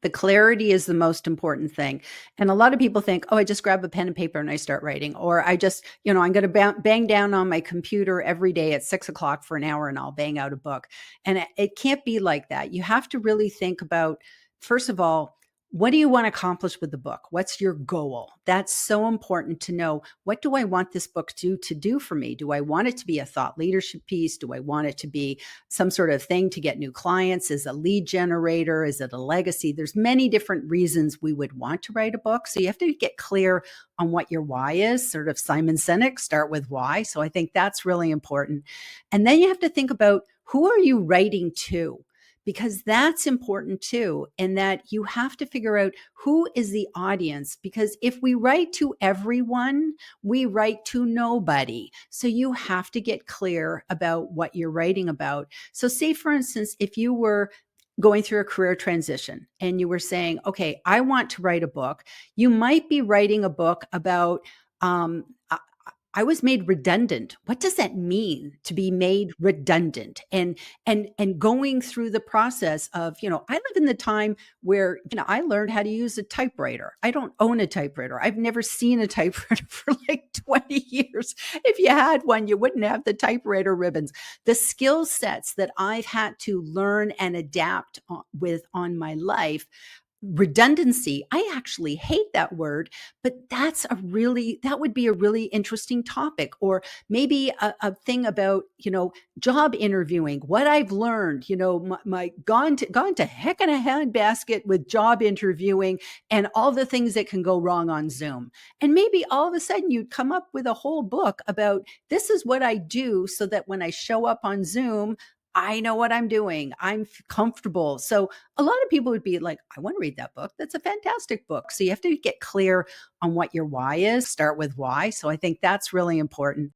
The clarity is the most important thing. And a lot of people think, oh, I just grab a pen and paper and I start writing. Or I just, I'm going to bang down on my computer every day at 6 o'clock for an hour and I'll bang out a book. And it can't be like that. You have to really think about, first of all, what do you want to accomplish with the book? What's your goal? That's so important to know. What do I want this book to do for me? Do I want it to be a thought leadership piece? Do I want it to be some sort of thing to get new clients? Is a lead generator? Is it a legacy? There's many different reasons we would want to write a book. So you have to get clear on what your why is, sort of Simon Sinek, start with why. So I think that's really important. And then you have to think about, who are you writing to? Because that's important too. And that you have to figure out who is the audience. Because if we write to everyone, we write to nobody. So you have to get clear about what you're writing about. So say, for instance, if you were going through a career transition and you were saying, okay, I want to write a book, you might be writing a book about, um, I was made redundant. What does that mean, to be made redundant? And going through the process of, I live in the time where, I learned how to use a typewriter. I don't own a typewriter. I've never seen a typewriter for like 20 years. If you had one, you wouldn't have the typewriter ribbons. The skill sets that I've had to learn and adapt on my life, redundancy, I actually hate that word, but that would be a really interesting topic. Or maybe a thing about, job interviewing, what I've learned, my gone to heck in a handbasket with job interviewing and all the things that can go wrong on Zoom. And maybe all of a sudden you'd come up with a whole book about, this is what I do so that when I show up on Zoom, I know what I'm doing. I'm comfortable. So a lot of people would be like, I want to read that book. That's a fantastic book. So you have to get clear on what your why is, start with why. So I think that's really important.